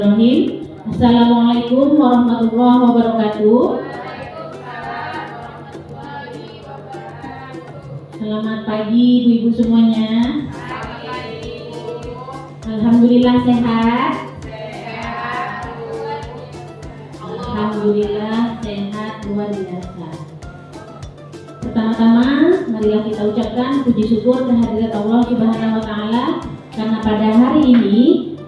Assalamualaikum warahmatullahi wabarakatuh. Selamat pagi ibu-ibu semuanya. Alhamdulillah sehat. Alhamdulillah sehat luar biasa. Pertama-tama marilah kita ucapkan puji syukur kehadirat Allah Subhanahu wa taala karena pada hari ini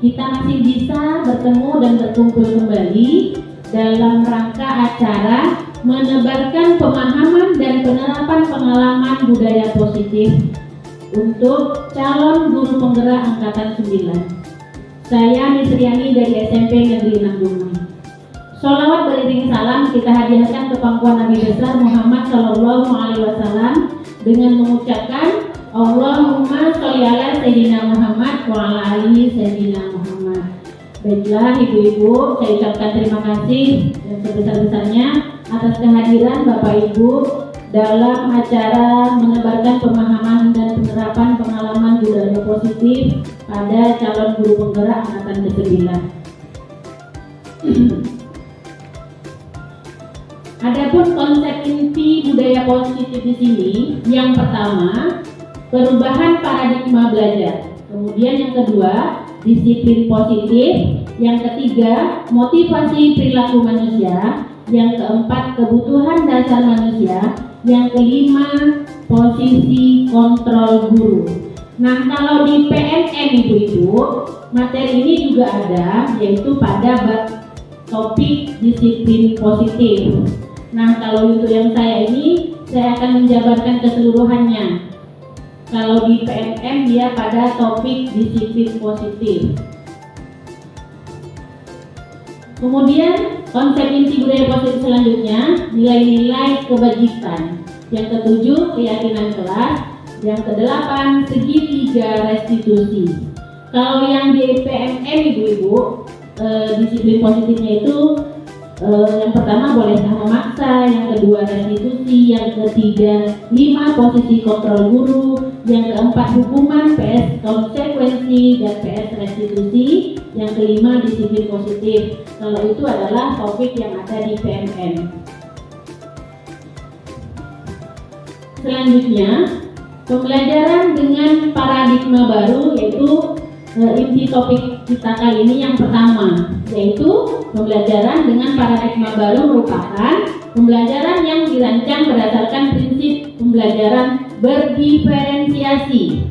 kita masih bisa bertemu dan berkumpul kembali dalam rangka acara menebarkan pemahaman dan penerapan pengalaman budaya positif untuk calon guru penggerak angkatan 9. Saya Nisriani dari SMP Negeri 6 Dumai. Sholawat beriring salam kita hadiahkan ke pangkuan Nabi besar Muhammad Sallallahu Alaihi Wasallam dengan mengucapkan Allahumma sholli ala Sayyidina Muhammad wa ala alihi Sayyidina Muhammad. Baiklah ibu-ibu, saya ucapkan terima kasih dan sebesar-besarnya atas kehadiran Bapak Ibu dalam acara menebarkan pemahaman dan penerapan pengalaman budaya positif pada calon guru penggerak angkatan ke-9. Adapun konsep inti budaya positif di sini, yang pertama, perubahan paradigma belajar. Kemudian yang kedua, disiplin positif. Yang ketiga, motivasi perilaku manusia. Yang keempat, kebutuhan dasar manusia. Yang kelima, posisi kontrol guru. Nah, kalau di PNM ibu-ibu, materi ini juga ada, yaitu pada topik disiplin positif. Nah, kalau untuk yang saya ini, saya akan menjabarkan keseluruhannya. Kalau di PNM dia pada topik disiplin positif. Kemudian konsep inti budaya positif selanjutnya, nilai-nilai kebajikan. Yang ketujuh, keyakinan kelas. Yang kedelapan, segitiga restitusi. Kalau yang di PNM ibu-ibu, disiplin positifnya itu yang pertama bolehkah memaksa, yang kedua restitusi, yang ketiga 5 posisi kontrol guru, yang keempat hukuman PS konsekuensi dan PS restitusi, yang kelima disiplin positif. Kalau itu adalah topik yang ada di PNM. Selanjutnya, pembelajaran dengan paradigma baru, yaitu inti topik kita kali ini yang pertama, yaitu pembelajaran dengan paradigma baru merupakan pembelajaran yang dirancang berdasarkan prinsip pembelajaran berdiferensiasi,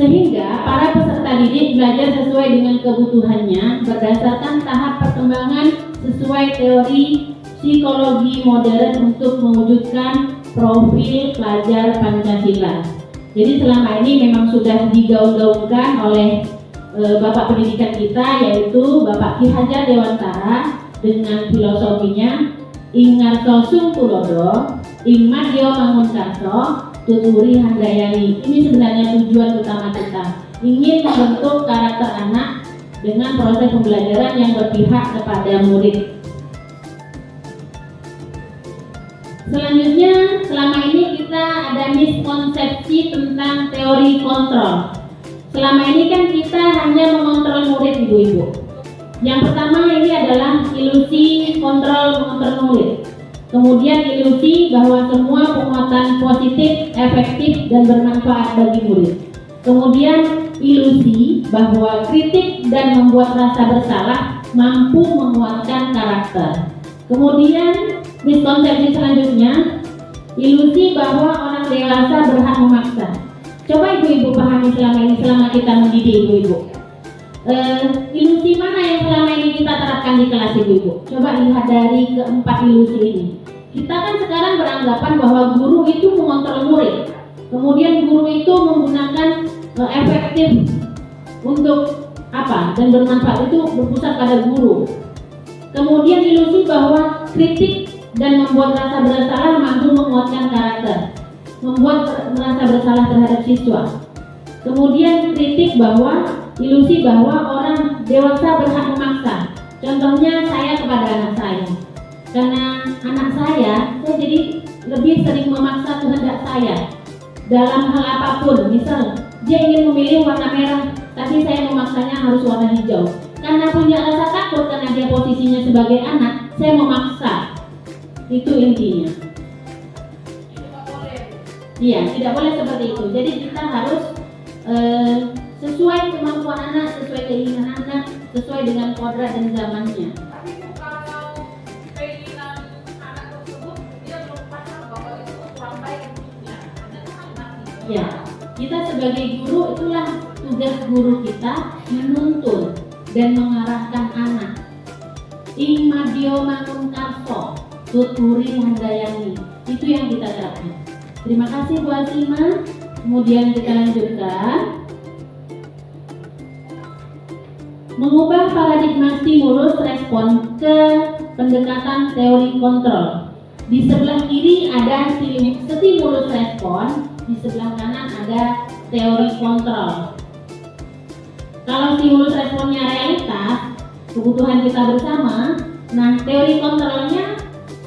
sehingga para peserta didik belajar sesuai dengan kebutuhannya berdasarkan tahap perkembangan sesuai teori psikologi modern untuk mewujudkan profil pelajar Pancasila. Jadi selama ini memang sudah digaung-gaungkan oleh Bapak Pendidikan kita, yaitu Bapak Ki Hajar Dewantara dengan filosofinya Ingarto Sung Tulodo, Ingmadyo Mangunkarso, Tuturi Handayani. Ini sebenarnya tujuan utama kita, ingin membentuk karakter anak dengan proses pembelajaran yang berpihak kepada murid. Selanjutnya, selama ini kita ada miskonsepsi tentang teori kontrol. Selama ini kan kita hanya mengontrol murid ibu-ibu. Yang pertama ini adalah ilusi kontrol mengontrol murid. Kemudian ilusi bahwa semua penguatan positif, efektif, dan bermanfaat bagi murid. Kemudian ilusi bahwa kritik dan membuat rasa bersalah mampu menguatkan karakter. Kemudian miskonsepsi selanjutnya, ilusi bahwa orang dewasa berhak memaksa. Coba ibu-ibu pahami selama ini, selama kita mendidik ibu-ibu. Ilusi mana yang selama ini kita terapkan di kelas ibu-ibu? Coba lihat dari keempat ilusi ini. Kita kan sekarang beranggapan bahwa guru itu mengontrol murid. Kemudian guru itu menggunakan efektif untuk apa? Dan bermanfaat itu berpusat pada guru. Kemudian ilusi bahwa kritik dan membuat rasa bersalah mampu menguatkan karakter, membuat merasa bersalah terhadap siswa. Kemudian kritik bahwa ilusi bahwa orang dewasa berhak memaksa. Contohnya saya kepada anak saya, karena anak saya jadi lebih sering memaksa kehendak saya dalam hal apapun. Misal dia ingin memilih warna merah, tapi saya memaksanya harus warna hijau. Karena punya rasa takut karena dia posisinya sebagai anak, saya memaksa. Itu intinya. Iya, tidak boleh seperti itu. Jadi kita harus sesuai kemampuan anak, sesuai keinginan anak, sesuai dengan kodrat dan zamannya. Tapi kalau keinginan anak tersebut dia belum paham bahwa itu kurang baik untuknya, ya, kita sebagai guru itulah tugas guru kita menuntun dan mengarahkan anak. Ing madyo mangun karso, tuturi handayani. Itu yang kita terapkan. Terima kasih Bu Asima. Kemudian kita lanjutkan. Mengubah paradigma stimulus respon ke pendekatan teori kontrol. Di sebelah kiri ada stimulus respon, di sebelah kanan ada teori kontrol. Kalau stimulus responnya realitas, kebutuhan kita bersama, nah teori kontrolnya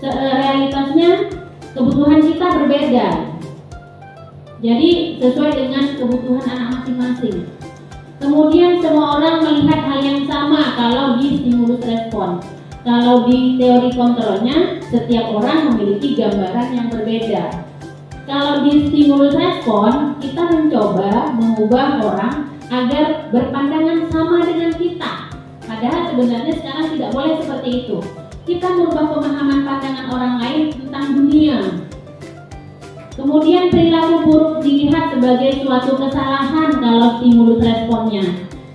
realitasnya kebutuhan kita berbeda. Jadi sesuai dengan kebutuhan anak masing-masing. Kemudian semua orang melihat hal yang sama kalau di stimulus respon. Kalau di teori kontrolnya, setiap orang memiliki gambaran yang berbeda. Kalau di stimulus respon, kita mencoba mengubah orang agar berpandangan sama dengan kita. Padahal sebenarnya sekarang tidak boleh seperti itu. Kita merubah pemahaman pandangan orang lain tentang dunia. Kemudian perilaku buruk dilihat sebagai suatu kesalahan kalau stimulus responnya.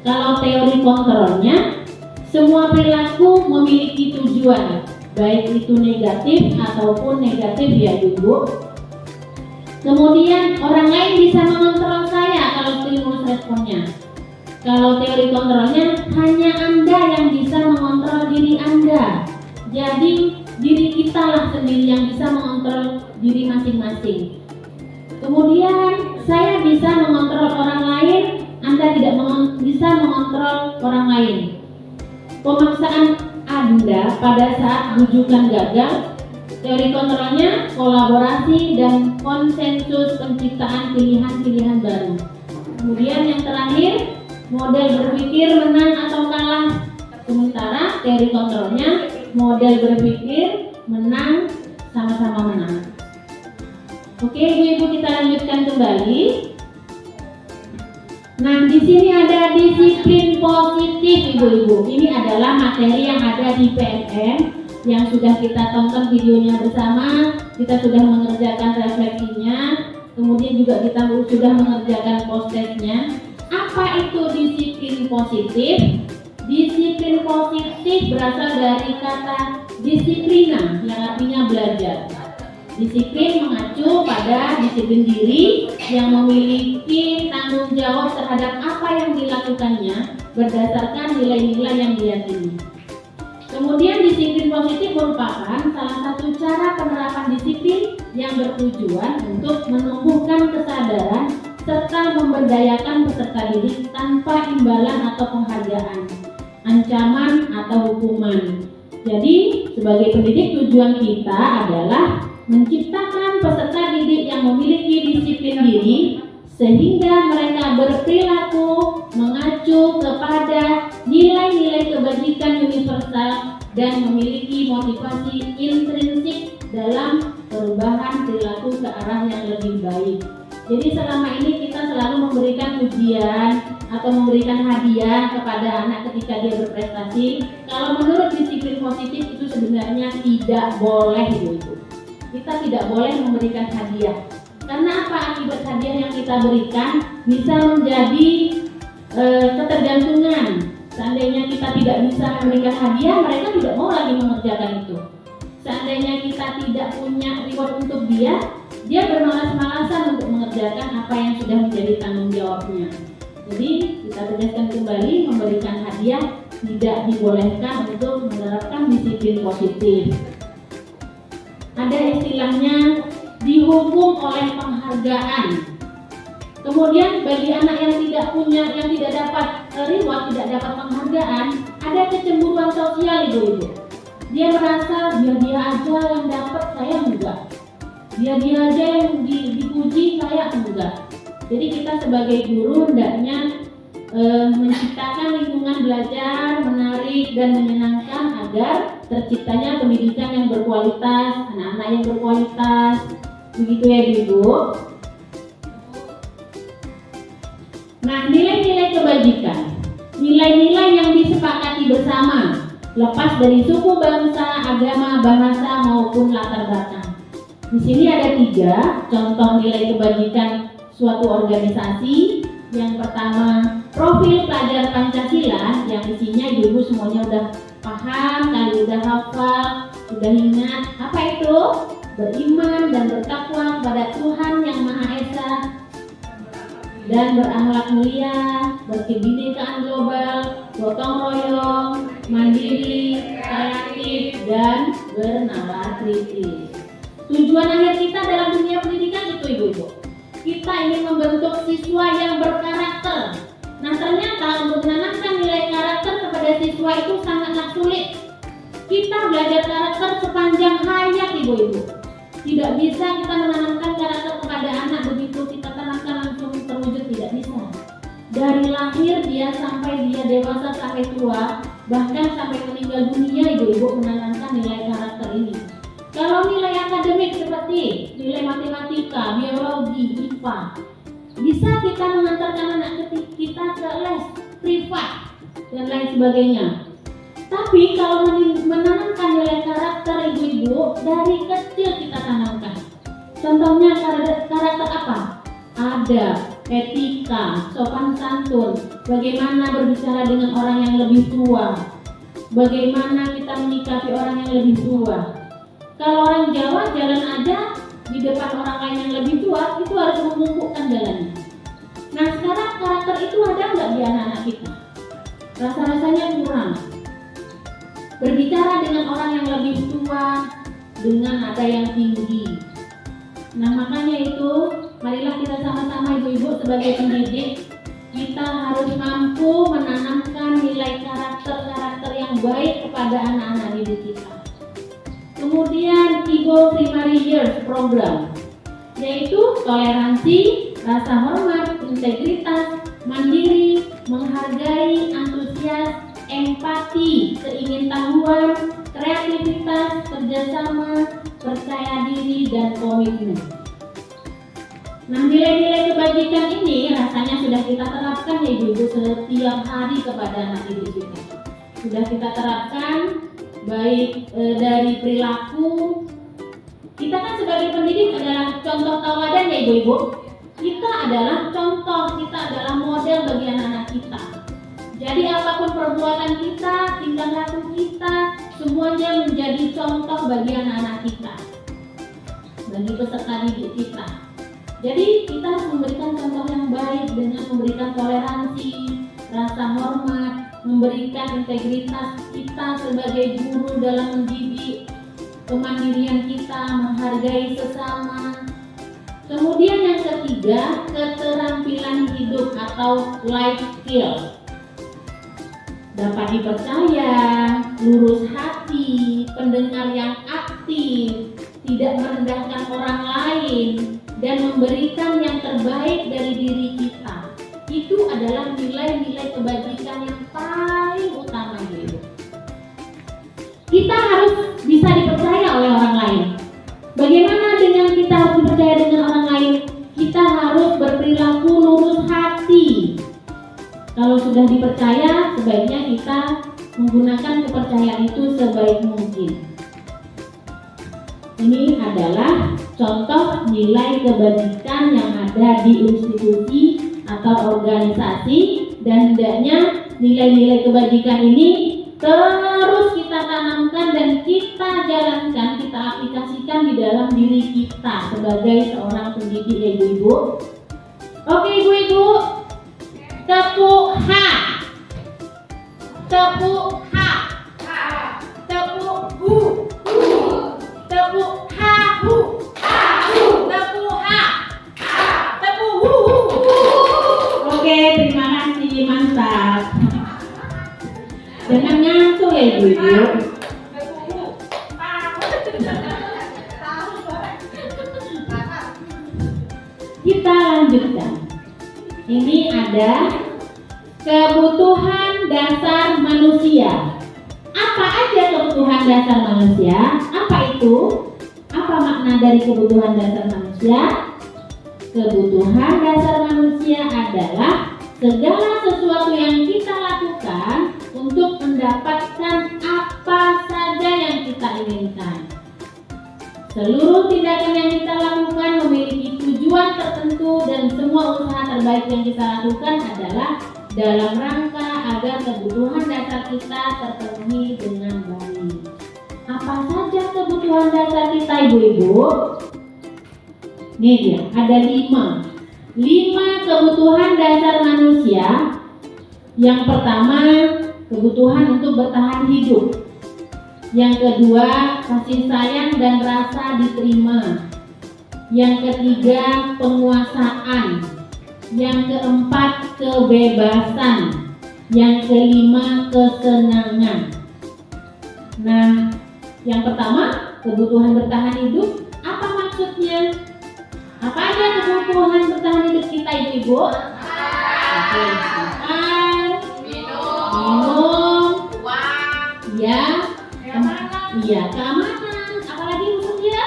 Kalau teori kontrolnya, semua perilaku memiliki tujuan, baik itu negatif ataupun negatif ya Ibu. Kemudian orang lain bisa mengontrol saya kalau stimulus responnya. Kalau teori kontrolnya, hanya Anda yang bisa mengontrol diri Anda. Jadi diri kita lah sendiri yang bisa mengontrol diri masing-masing. Kemudian saya bisa mengontrol orang lain, Anda tidak bisa mengontrol orang lain. Pemaksaan Anda pada saat bujukan gagal, teori kontrolnya kolaborasi dan konsensus penciptaan pilihan-pilihan baru. Kemudian yang terakhir, model berpikir menang atau kalah. Sementara teori kontrolnya model berpikir menang, sama-sama menang. Oke, Ibu-ibu, kita lanjutkan kembali. Nah, di sini ada disiplin positif, Ibu-ibu. Ini adalah materi yang ada di PNN yang sudah kita tonton videonya bersama. Kita sudah mengerjakan refleksinya, kemudian juga kita sudah mengerjakan post-testnya. Apa itu disiplin positif? Disiplin positif berasal dari kata disiplina yang artinya belajar. Disiplin mengacu pada disiplin diri yang memiliki tanggung jawab terhadap apa yang dilakukannya berdasarkan nilai-nilai yang diyakini. Kemudian disiplin positif merupakan salah satu cara penerapan disiplin yang bertujuan untuk menumbuhkan kesadaran serta memberdayakan peserta didik tanpa imbalan atau penghargaan, ancaman atau hukuman. Jadi sebagai pendidik tujuan kita adalah menciptakan peserta didik yang memiliki disiplin diri sehingga mereka berperilaku mengacu kepada nilai-nilai kebajikan universal dan memiliki motivasi intrinsik dalam perubahan perilaku ke arah yang lebih baik. Jadi selama ini kita selalu memberikan ujian atau memberikan hadiah kepada anak ketika dia berprestasi. Kalau menurut disiplin positif itu sebenarnya tidak boleh gitu. Kita tidak boleh memberikan hadiah. Karena apa? Akibat hadiah yang kita berikan bisa menjadi ketergantungan. Seandainya kita tidak bisa memberikan hadiah, mereka tidak mau lagi mengerjakan itu. Seandainya kita tidak punya reward untuk dia bermalas-malasan untuk mengerjakan apa yang sudah menjadi tanggung jawabnya. Jadi kita tegaskan kembali, memberikan hadiah tidak dibolehkan untuk menerapkan disiplin positif. Ada istilahnya dihukum oleh penghargaan. Kemudian bagi anak yang tidak dapat reward, tidak dapat penghargaan, ada kecemburuan sosial Ibu-ibu. Dia merasa dia aja yang dapat, saya enggak. Dia aja yang dipuji, saya enggak. Jadi kita sebagai guru hendaknya menciptakan lingkungan belajar menarik menarik dan menyenangkan agar terciptanya pendidikan yang berkualitas, anak-anak yang berkualitas. Begitu ya Ibu. Nah, nilai-nilai kebajikan, nilai-nilai yang disepakati bersama, lepas dari suku, bangsa, agama, bahasa maupun latar belakang. Di sini ada 3 contoh nilai kebajikan suatu organisasi. Yang pertama, profil pelajar Pancasila, yang isinya ibu-ibu semuanya udah paham, kali udah hafal, udah ingat. Apa itu? Beriman dan bertakwa kepada Tuhan Yang Maha Esa dan berakhlak mulia, berkebinekaan global, gotong royong, mandiri, kreatif, dan bernalar kritis. Tujuan akhir kita dalam dunia pendidikan itu ibu-ibu. Kita ingin membentuk siswa yang berkarakter. Nah, ternyata untuk menanamkan nilai karakter kepada siswa itu sangatlah sulit. Kita belajar karakter sepanjang hayat ibu-ibu. Tidak bisa kita menanamkan karakter kepada anak begitu kita tanamkan langsung terwujud, tidak bisa. Dari lahir dia sampai dia dewasa sampai tua, bahkan sampai meninggal dunia ibu-ibu menanamkan nilai karakter ini. Kalau nilai akademik seperti nilai matematika, biologi, IPA, bisa kita mengantarkan anak kita ke les privat dan lain sebagainya. Tapi kalau menanamkan nilai karakter ibu-ibu dari kecil kita tanamkan. Contohnya karakter apa? Ada etika, sopan santun, bagaimana berbicara dengan orang yang lebih tua, bagaimana kita menyikapi orang yang lebih tua. Kalau orang Jawa jalan aja di depan orang lain yang lebih tua, itu harus membungkukkan jalannya. Nah, sekarang karakter itu ada nggak di anak-anak kita? Rasa-rasanya kurang. Berbicara dengan orang yang lebih tua dengan nada yang tinggi. Nah, makanya itu marilah kita sama-sama ibu-ibu sebagai pendidik, kita harus mampu menanamkan nilai karakter yang baik kepada anak-anak didik kita. Kemudian Igo Primary Years Program, yaitu toleransi, rasa hormat, integritas, mandiri, menghargai, antusias, empati, keingintahuan, kreativitas, kerjasama, percaya diri, dan komitmen. Nah, nilai-nilai kebajikan ini rasanya sudah kita terapkan ya ibu-ibu setiap hari kepada anak didik kita. Sudah kita terapkan baik dari perilaku. Kita kan sebagai pendidik adalah contoh tauladan ya ibu-ibu. Kita adalah contoh, kita adalah model bagi anak-anak kita. Jadi apapun perbuatan kita, tingkah laku kita, semuanya menjadi contoh bagi anak-anak kita, bagi peserta didik kita. Jadi kita harus memberikan contoh yang baik dengan memberikan toleransi, rasa hormat, memberikan integritas kita sebagai guru dalam mendidik, kemandirian kita, menghargai sesama. Kemudian yang ketiga, keterampilan hidup atau life skill. Dapat dipercaya, lurus hati, pendengar yang aktif, tidak merendahkan orang lain, dan memberikan yang terbaik dari diri kita. Itu adalah nilai-nilai kebajikan yang paling utama itu. Kita harus bisa dipercaya oleh orang lain. Bagaimana dengan kita harus dipercaya dengan orang lain? Kita harus berperilaku lurus hati. Kalau sudah dipercaya, sebaiknya kita menggunakan kepercayaan itu sebaik mungkin. Ini adalah contoh nilai kebajikan yang ada di institusi atau organisasi, dan hendaknya nilai-nilai kebajikan ini terus kita tanamkan dan kita jalankan, kita aplikasikan di dalam diri kita sebagai seorang pendidik ya ibu-ibu. Oke ibu-ibu, tepuk H, tepuk H, tepuk hu, tepuk H, hu, tepuk H, tepuk hu. Oke, terima kasih, mantap. Jangan ngantuk ya ibu-ibu. Kita lanjutkan. Ini ada kebutuhan dasar manusia. dasar manusia. Apa itu? Apa makna dari kebutuhan dasar manusia? Kebutuhan dasar manusia adalah segala sesuatu yang kita lakukan untuk mendapatkan apa saja yang kita inginkan. Seluruh tindakan yang kita lakukan memiliki tujuan tertentu dan semua usaha terbaik yang kita lakukan adalah dalam rangka agar kebutuhan dasar kita terpenuhi dengan baik. Apa saja kebutuhan dasar kita, ibu-ibu? Nih dia, ada 5 kebutuhan dasar manusia. Yang pertama, kebutuhan untuk bertahan hidup. Yang kedua, kasih sayang dan rasa diterima. Yang ketiga, penguasaan. Yang keempat, kebebasan. Yang kelima, kesenangan. Nah, yang pertama, kebutuhan bertahan hidup. Apa maksudnya? Apa aja kebutuhan bertahan hidup kita, ibu-ibu? Oke, makan, minum, ya, keamanan. Apalagi maksudnya?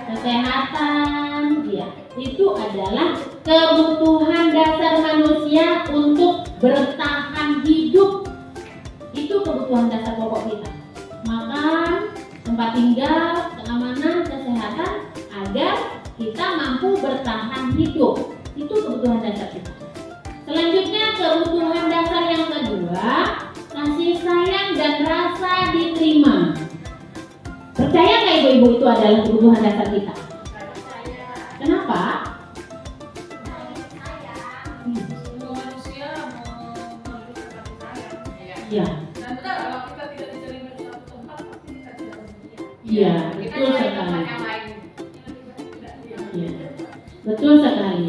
Kesehatan. Ya, itu adalah kebutuhan dasar manusia untuk bertahan hidup. Itu kebutuhan dasar pokok kita. Makan, tempat tinggal, keamanan, kesehatan, agar kita mampu bertahan hidup. Itu kebutuhan dasar kita. Selanjutnya, kebutuhan dasar yang kedua, kasih sayang dan rasa diterima. Percaya nggak ibu-ibu itu adalah kebutuhan dasar kita? Kenapa? Semua manusia memerlukan kasih sayang. Iya. Dan benar, kalau kita tidak diterima di satu tempat, pasti kita tidak bahagia. Iya, Kita betul cari sekali. tempat yang lain. Iya, betul sekali.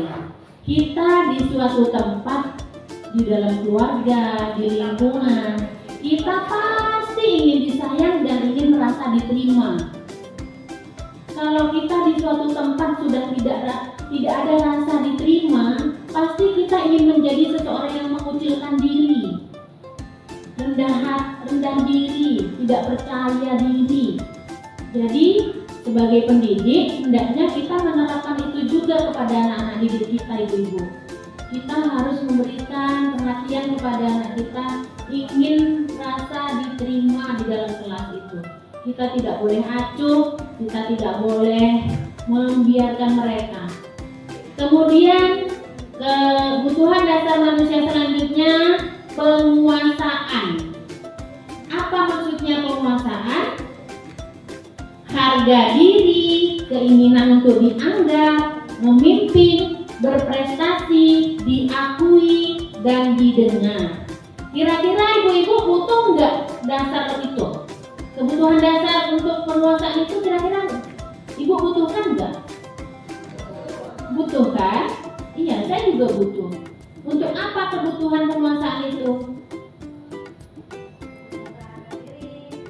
Kita di suatu tempat, di dalam keluarga, di lingkungan, kita pasti ingin disayang dan ingin merasa diterima. Kalau kita di suatu tempat sudah tidak ada rasa diterima, pasti kita ingin menjadi seseorang yang mengucilkan diri, rendah diri, tidak percaya diri. Jadi sebagai pendidik, hendaknya kita menerapkan itu juga kepada anak-anak didik kita, ibu-ibu. Kita harus memberikan perhatian kepada anak kita, ingin rasa diterima di dalam kelas itu. Kita tidak boleh acuh, kita tidak boleh membiarkan mereka. Kemudian kebutuhan dasar manusia selanjutnya, penguasaan. Apa maksudnya penguasaan? Harga diri, keinginan untuk dianggap, memimpin, berprestasi, diakui, dan didengar. Kira-kira ibu-ibu butuh nggak dasar itu? Kebutuhan dasar untuk penguasaan itu kira-kira ibu butuhkan nggak? Butuhkan? Iya, saya juga butuh. Untuk apa kebutuhan penguasaan itu?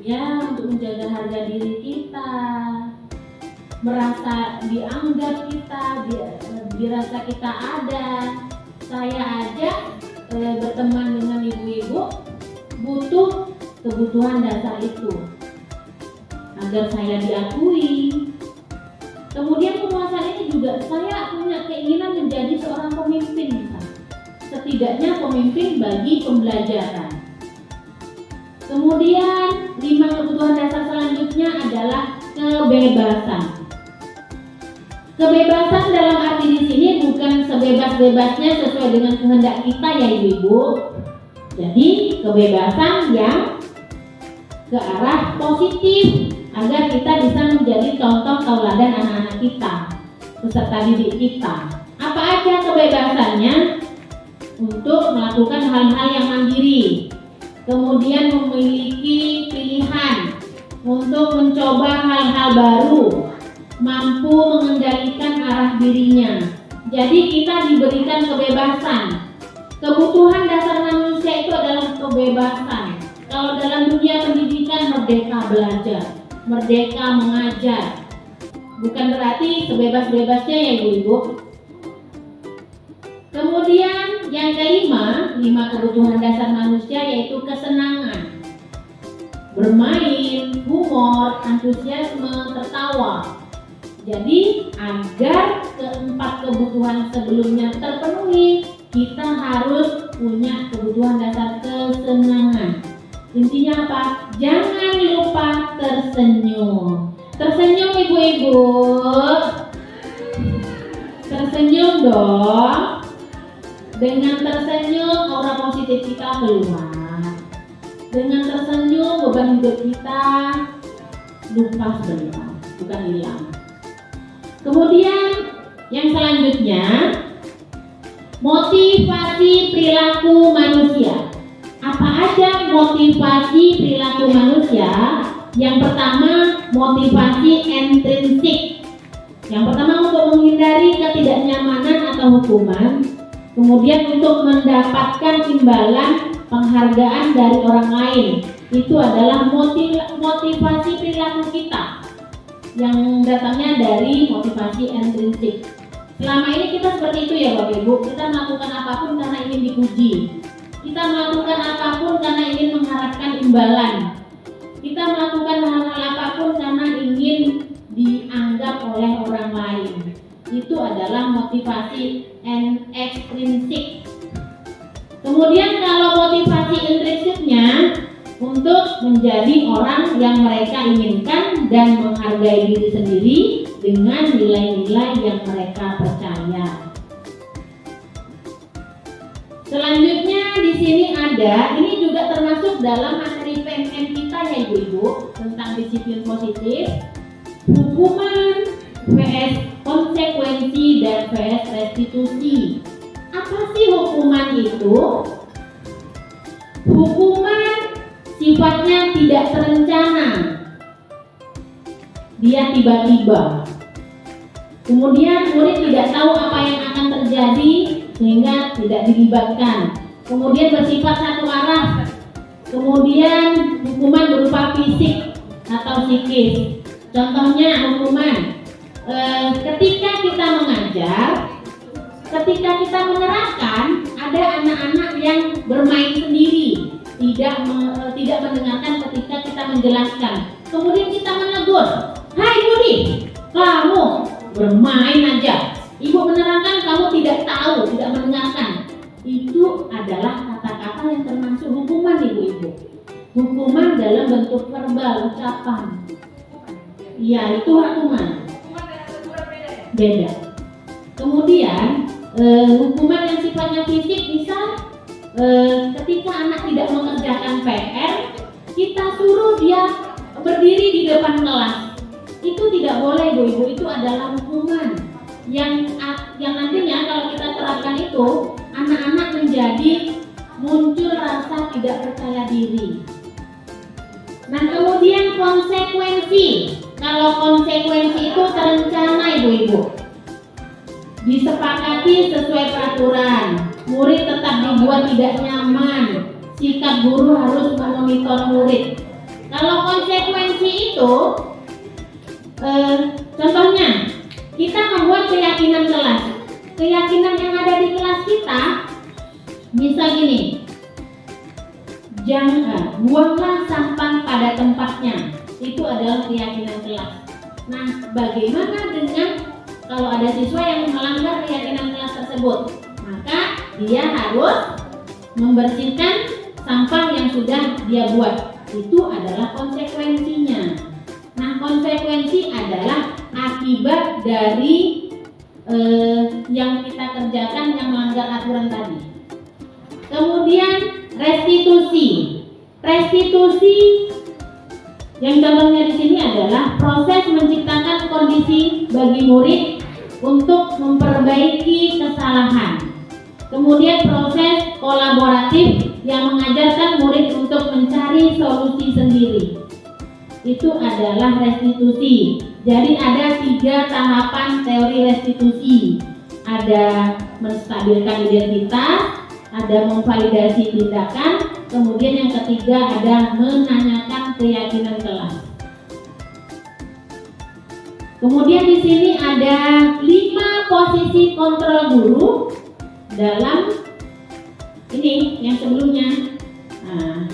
Ya, untuk menjaga harga diri kita, merasa dianggap kita, dirasa kita ada. Saya aja berteman dengan ibu-ibu butuh kebutuhan dasar itu agar saya diakui. Kemudian penguasaan ini juga saya punya keinginan menjadi seorang pemimpin, setidaknya pemimpin bagi pembelajaran. Kemudian 5 kebutuhan dasar selanjutnya adalah kebebasan. Kebebasan dalam arti di sini bukan sebebas-bebasnya sesuai dengan kehendak kita ya ibu-ibu. Jadi kebebasan yang ke arah positif agar kita bisa menjadi contoh tauladan anak-anak kita, peserta didik kita. Apa aja kebebasannya? Untuk melakukan hal-hal yang mandiri, kemudian memiliki pilihan untuk mencoba hal-hal baru, mampu mengendalikan arah dirinya. Jadi kita diberikan kebebasan. Kebutuhan dasar manusia itu adalah kebebasan. Kalau dalam dunia pendidikan, merdeka belajar, merdeka mengajar. Bukan berarti sebebas-bebasnya ya ibu-ibu. Kemudian yang kelima, 5 kebutuhan dasar manusia yaitu kesenangan. bermain, humor, antusiasme, tertawa. Jadi agar keempat kebutuhan sebelumnya terpenuhi, kita harus punya kebutuhan dasar kesenangan. Intinya apa? Jangan lupa tersenyum. Tersenyum ibu-ibu. Tersenyum dong. Dengan tersenyum aura positif kita keluar. Dengan tersenyum beban hidup kita lupa sebentar, bukan hilang. Kemudian yang selanjutnya, motivasi perilaku manusia. Apa aja motivasi perilaku manusia? Yang pertama, motivasi intrinsik. Yang pertama, untuk menghindari ketidaknyamanan atau hukuman. Kemudian untuk mendapatkan imbalan penghargaan dari orang lain. Itu adalah motivasi perilaku kita yang datangnya dari motivasi intrinsik. Selama ini kita seperti itu ya Bapak Ibu. Kita melakukan apapun karena ingin dipuji. Kita melakukan apapun karena ingin mengharapkan imbalan. Kita melakukan hal-hal apapun karena ingin dianggap oleh orang lain. Itu adalah motivasi ekstrinsik. Kemudian kalau motivasi intrinsiknya untuk menjadi orang yang mereka inginkan dan menghargai diri sendiri dengan nilai-nilai yang mereka percaya. Selanjutnya di sini ada, ini juga termasuk dalam materi PMN kita ya ibu-ibu, tentang disiplin positif, hukuman vs konsekuensi dan vs restitusi. Apa sih hukuman itu? Hukuman sifatnya tidak terencana, dia tiba-tiba. Kemudian murid tidak tahu apa yang akan terjadi sehingga tidak dilibatkan. Kemudian bersifat satu arah. Kemudian hukuman berupa fisik atau psikis. Contohnya hukuman ketika kita mengajar, ketika kita menerangkan, ada anak-anak yang bermain sendiri, tidak mendengarkan ketika kita menjelaskan. Kemudian kita menegur, "Hai Budi, kamu bermain aja." Ibu menerangkan, kamu tidak tahu, tidak mendengarkan. Itu adalah kata-kata yang termasuk hukuman ibu-ibu. Hukuman dalam bentuk verbal, ucapan. Iya, itu hukuman. Beda. Kemudian hukuman yang sifatnya fisik bisa ketika anak tidak mengerjakan PR, kita suruh dia berdiri di depan kelas. Itu tidak boleh ibu-ibu, itu adalah hukuman yang nantinya kalau kita terapkan itu, anak-anak menjadi muncul rasa tidak percaya diri. Nah kemudian konsekuensi. Kalau konsekuensi itu terencana ibu-ibu, disepakati sesuai peraturan, murid tetap dibuat tidak nyaman, sikap guru harus memonitor murid. Kalau konsekuensi itu contohnya kita membuat keyakinan kelas. Keyakinan yang ada di kelas kita bisa gini, jangan buanglah sampah pada tempatnya. Itu adalah keyakinan kelas. Nah, bagaimana dengan kalau ada siswa yang melanggar keyakinan kelas tersebut? Maka dia harus membersihkan sampah yang sudah dia buat. Itu adalah konsekuensinya. Nah, konsekuensi adalah akibat dari yang kita kerjakan yang melanggar aturan tadi. Kemudian restitusi. Restitusi yang contohnya di sini adalah proses menciptakan kondisi bagi murid untuk memperbaiki kesalahan. Kemudian proses kolaboratif yang mengajarkan murid untuk mencari solusi sendiri. Itu adalah restitusi. Jadi ada 3 tahapan teori restitusi. Ada menstabilkan identitas, ada memvalidasi tindakan, kemudian yang ketiga ada menanyakan keyakinan kelas. Kemudian di sini ada 5 posisi kontrol guru dalam ini yang sebelumnya. Nah,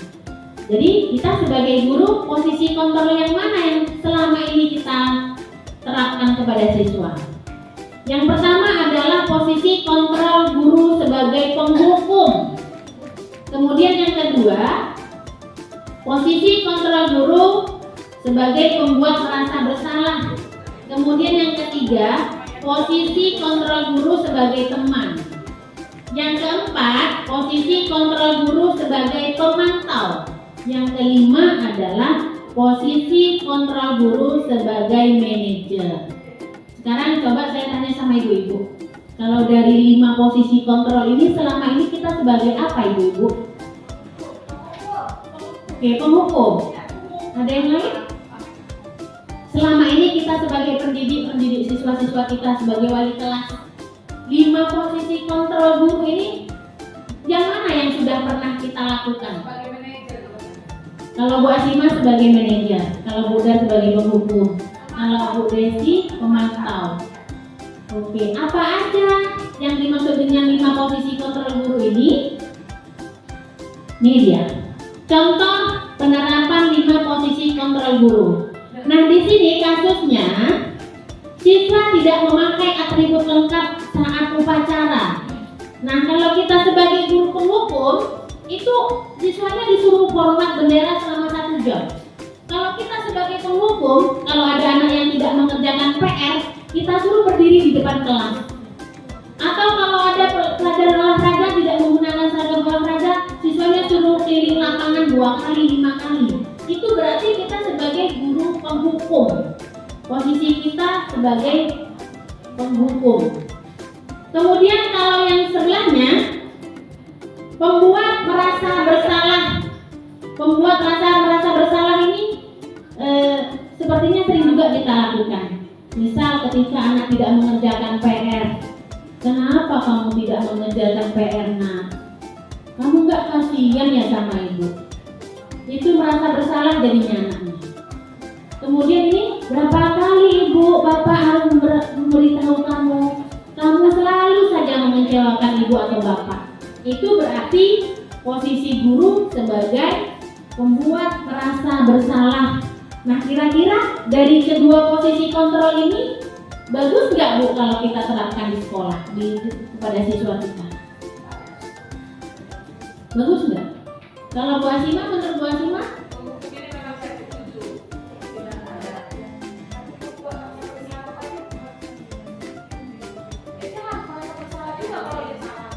Jadi kita sebagai guru, posisi kontrol yang mana yang selama ini kita terapkan kepada siswa? Yang pertama adalah posisi kontrol guru sebagai penghukum. Kemudian yang kedua, posisi kontrol guru sebagai pembuat merasa bersalah. Kemudian yang ketiga, posisi kontrol guru sebagai teman. Yang keempat, posisi kontrol guru sebagai pemantau. Yang kelima adalah posisi kontrol guru sebagai manajer. Sekarang coba saya tanya sama ibu-ibu, kalau dari 5 posisi kontrol ini selama ini kita sebagai apa ibu-ibu? Oke, penghukum. Ada yang lain? Selama ini kita sebagai pendidik siswa-siswa kita sebagai wali kelas, 5 posisi kontrol guru ini yang mana yang sudah pernah kita lakukan? Sebagai manajer. Kalau Bu Asima sebagai manajer, kalau Bu Dar sebagai penghukum, kalau Bu Desi pemantau. Oke, apa aja yang dimaksud dengan 5 posisi kontrol guru ini? Ini dia. Contoh penerapan 5 posisi kontrol guru. Nah, di sini kasusnya siswa tidak memakai atribut lengkap saat upacara. Nah, kalau kita sebagai guru penghukum, itu siswanya disuruh hormat bendera selama 1 jam. Kalau kita sebagai penghukum, kalau ada anak yang tidak mengerjakan PR, kita suruh berdiri di depan kelas. Atau kalau ada pelajaran olahraga tidak menggunakan seragam olahraga, siswanya suruh keliling lapangan 2 kali, 5 kali. Itu berarti kita sebagai guru penghukum. Posisi kita sebagai penghukum. Kemudian kalau yang sebelahnya, pembuat merasa bersalah. Pembuat merasa bersalah ini sepertinya sering juga kita lakukan. Misal ketika anak tidak mengerjakan PR, kenapa kamu tidak mengerjakan PR nak? Kamu nggak kasihan ya sama ibu? Itu merasa bersalah jadinya anaknya. Kemudian ini berapa kali ibu, bapak harus memberitahu kamu, kamu selalu saja mengecewakan ibu atau bapak. Itu berarti posisi guru sebagai pembuat merasa bersalah. Nah, kira-kira dari kedua posisi kontrol ini bagus nggak Bu kalau kita terapkan di sekolah kepada siswa kita? Bagus nggak? Kalau Bu Asima, menurut Bu Asima? Penghukum ini memang saya setuju. Tidak ada. Itu harus merasa bersalah juga kalau dia salah.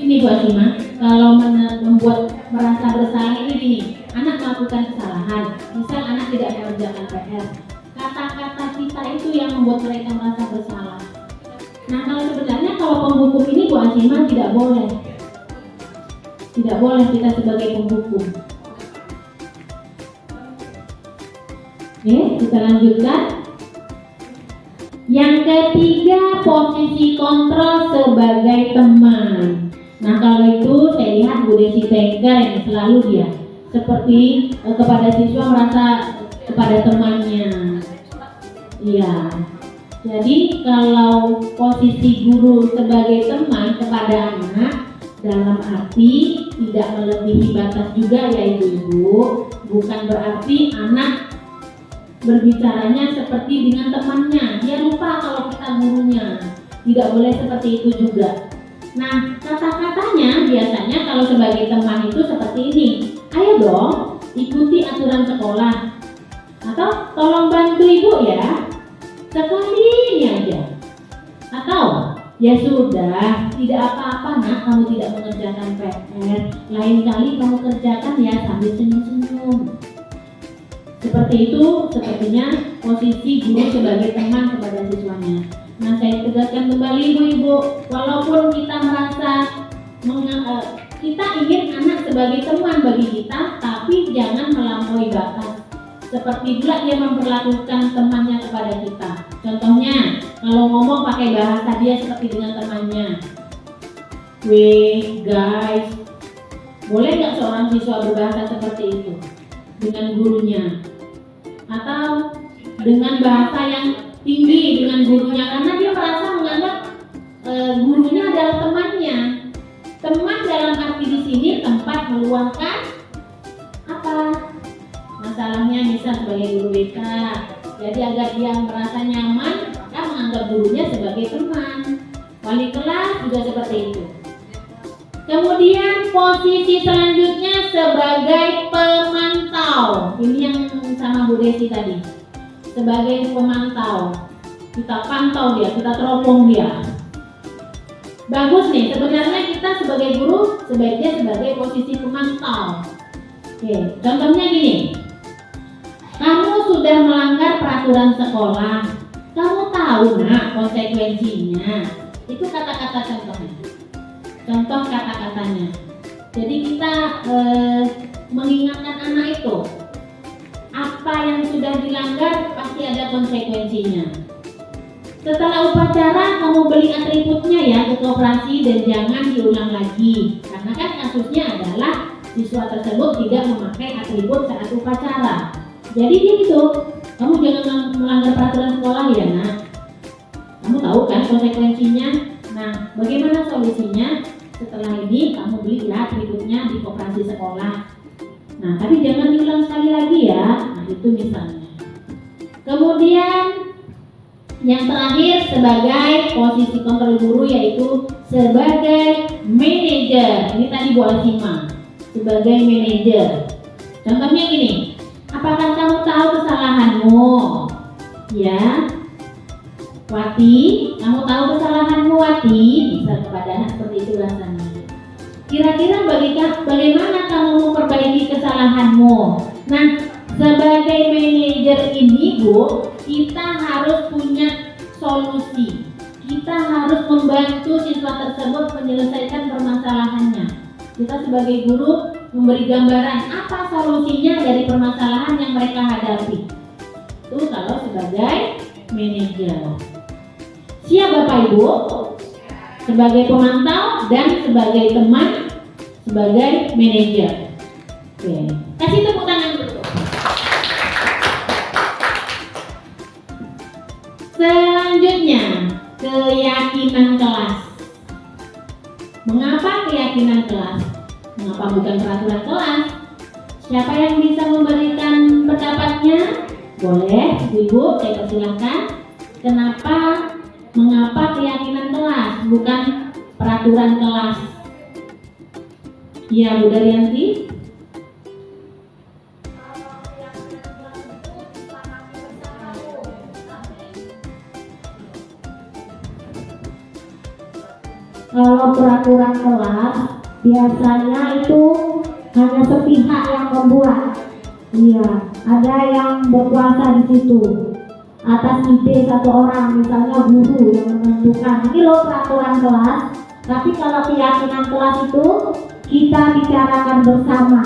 Ini Bu Asima, kalau membuat merasa bersalah ini gini, anak melakukan kesalahan, misal anak tidak mengerjakan PR, kata-kata kita itu yang membuat mereka merasa bersalah. Nah, kalau sebenarnya kalau penghukum ini Bu Asima tidak boleh kita sebagai penghukum. Oke, kita lanjutkan. Yang ketiga, posisi kontrol sebagai teman. Nah, kalau itu saya lihat Bu Desi Tenggar yang selalu dia seperti kepada siswa merasa kepada temannya. Iya. Jadi kalau posisi guru sebagai teman kepada anak dalam arti tidak melebihi batas juga ya ibu-ibu, bukan berarti anak berbicaranya seperti dengan temannya, dia lupa kalau kita gurunya. Tidak boleh seperti itu juga. Nah, kata-katanya biasanya kalau sebagai teman itu seperti ini. Ayo dong, ikuti aturan sekolah. Atau tolong bantu ibu ya, sekali ini aja. Atau ya sudah, tidak apa-apa nak kamu tidak mengerjakan PR. Lain kali kamu kerjakan ya sambil senyum-senyum. Seperti itu sepertinya posisi guru sebagai teman kepada siswanya. Nah, saya tegaskan kembali ibu-ibu, walaupun kita merasa kita ingin anak sebagai teman bagi kita, tapi jangan melampaui batas. Seperti pula dia memperlakukan temannya kepada kita. Contohnya, kalau ngomong pakai bahasa dia seperti dengan temannya. Weh guys, boleh nggak seorang siswa berbahasa seperti itu dengan gurunya? Atau dengan bahasa yang tinggi dengan gurunya, karena dia merasa menganggap gurunya adalah temannya. Teman dalam arti di sini tempat meluangkan apa? misal sebagai guru BK. Jadi agar dia merasa nyaman, maka menganggap gurunya sebagai teman. Wali kelas juga seperti itu. Kemudian posisi selanjutnya sebagai pemantau. Ini yang sama Bu Desi tadi. Sebagai pemantau. Kita pantau dia, kita teropong dia. Bagus nih, sebenarnya kita sebagai guru sebaiknya sebagai posisi pemantau. Oke, contohnya gini. Kamu sudah melanggar peraturan sekolah. Kamu tahu nak konsekuensinya. Itu kata-kata contohnya. Contoh kata-katanya. Jadi kita mengingatkan anak itu. Apa yang sudah dilanggar pasti ada konsekuensinya. Setelah upacara kamu beli atributnya ya ke koperasi dan jangan diulang lagi. Karena kan kasusnya adalah siswa tersebut tidak memakai atribut saat upacara. Jadi gitu, kamu jangan melanggar peraturan sekolah ya nak. Kamu tahu kan konsekuensinya. Nah, bagaimana solusinya? Setelah ini kamu beli ya atributnya di koperasi sekolah. Nah, tapi jangan diulang sekali lagi ya. Nah, itu misalnya. Kemudian yang terakhir sebagai posisi kontrol guru yaitu sebagai manajer. Ini tadi Bu Asima. Sebagai manajer. Contohnya gini. Apakah kamu tahu kesalahanmu? Ya. Wati, kamu tahu kesalahanmu Wati? Bisa kepada anak seperti itu rasanya. Kira-kira bagaimana kamu memperbaiki kesalahanmu? Nah, sebagai manajer ini Bu, kita harus punya solusi. Kita harus membantu siswa tersebut menyelesaikan permasalahannya. Kita sebagai guru memberi gambaran apa solusinya dari permasalahan yang mereka hadapi. Itu kalau sebagai manajer. Siap Bapak Ibu? Sebagai pemantau dan sebagai teman, sebagai manajer. Oke. Kasih tepuk tangan dulu. Selanjutnya, keyakinan kelas. Mengapa keyakinan kelas? Mengapa bukan peraturan kelas? Siapa yang bisa memberikan pendapatnya? Boleh, Ibu, saya persilahkan. Mengapa keyakinan kelas bukan peraturan kelas? Ya, Bu Daryanti. Kalau peraturan kelas biasanya itu hanya sepihak yang membuat. Iya, ada yang berkuasa di situ atas ide satu orang, misalnya guru yang menentukan ini loh peraturan kelas. Tapi kalau keyakinan kelas itu kita bicarakan bersama,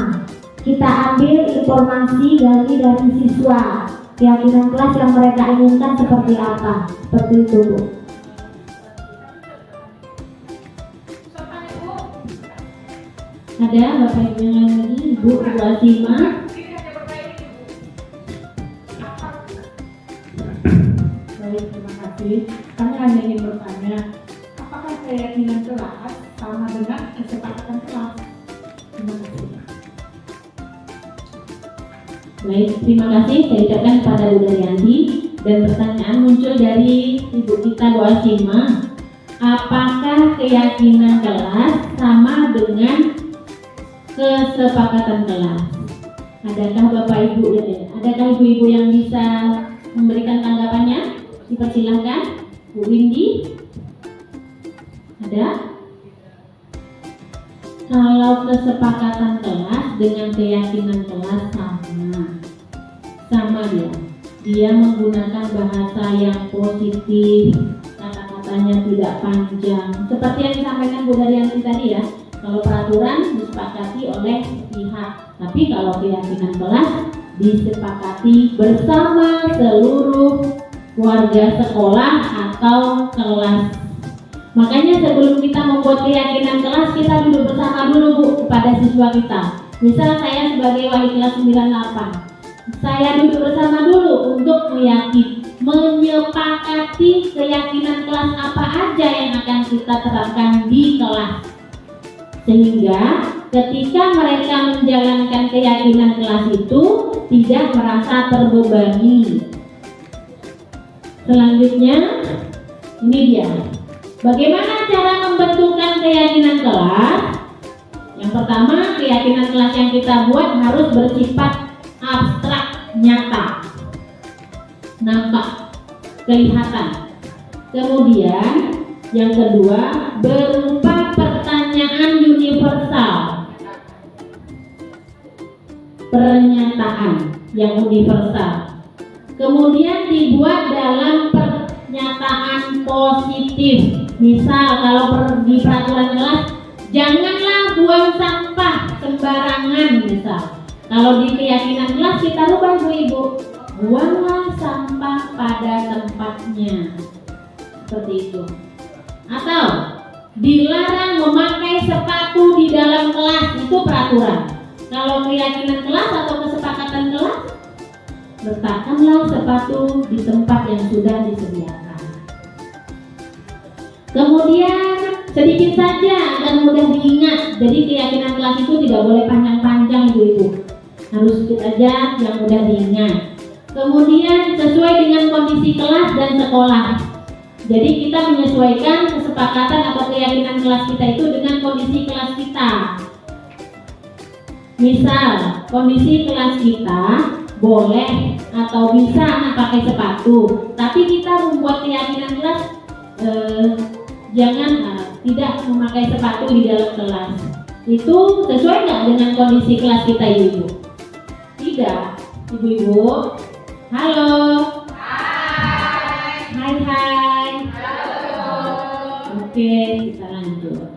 kita ambil informasi dari siswa, keyakinan kelas yang mereka inginkan seperti apa, seperti itu Bu. Ada Bapak Ibu yang lain lagi? Ibu Asima. Baik, terima kasih. Kami hanya ingin bertanya, apakah keyakinan kelas sama dengan kesepakatan kelas? Terima kasih. Baik, terima kasih. Saya ucapkan kepada Bu Daryanti. Dan pertanyaan muncul dari Ibu kita Bu Asima. Apakah keyakinan kelas sama dengan kesepakatan kelas? Adakah Bapak Ibu, adakah Ibu-Ibu yang bisa memberikan tanggapannya? Dipersilahkan, Bu Windy. Ada? Kalau kesepakatan kelas dengan keyakinan kelas sama dia menggunakan bahasa yang positif, kata-katanya tidak panjang. Seperti yang disampaikan Bu Daryanti tadi ya. Kalau peraturan disepakati oleh pihak, tapi kalau keyakinan kelas disepakati bersama seluruh warga sekolah atau kelas. Makanya sebelum kita membuat keyakinan kelas, kita duduk bersama dulu Bu kepada siswa kita. Misal saya sebagai wali kelas 98, saya duduk bersama dulu untuk menyepakati keyakinan kelas apa aja yang akan kita terapkan di kelas. Sehingga ketika mereka menjalankan keyakinan kelas itu, tidak merasa terbebani. Selanjutnya, ini dia. Bagaimana cara membentukkan keyakinan kelas? Yang pertama, keyakinan kelas yang kita buat harus bersifat abstrak, nyata, nampak, kelihatan. Kemudian, yang kedua, berupa pertanyaan universal, pernyataan yang universal. Kemudian dibuat dalam pernyataan positif. Misal kalau di peraturan kelas, janganlah buang sampah sembarangan misal. Kalau di keyakinan kelas kita rubah Bu-Ibu, buanglah sampah pada tempatnya. Seperti itu. Atau dilarang memakai sepatu di dalam kelas, itu peraturan. Kalau keyakinan kelas atau kesepakatan kelas, letakkanlah sepatu di tempat yang sudah disediakan. Kemudian sedikit saja agar mudah diingat. Jadi keyakinan kelas itu tidak boleh panjang-panjang Ibu-Ibu. Harus sedikit aja yang mudah diingat. Kemudian sesuai dengan kondisi kelas dan sekolah. Jadi kita menyesuaikan kesepakatan atau keyakinan kelas kita itu dengan kondisi kelas kita. Misal kondisi kelas kita boleh atau bisa anak pakai sepatu, tapi kita membuat keyakinan kelas jangan tidak memakai sepatu di dalam kelas. Itu sesuai nggak dengan kondisi kelas kita Ibu? Tidak, Ibu-Ibu. Halo. Hai. Hai. Oke, kita lanjut.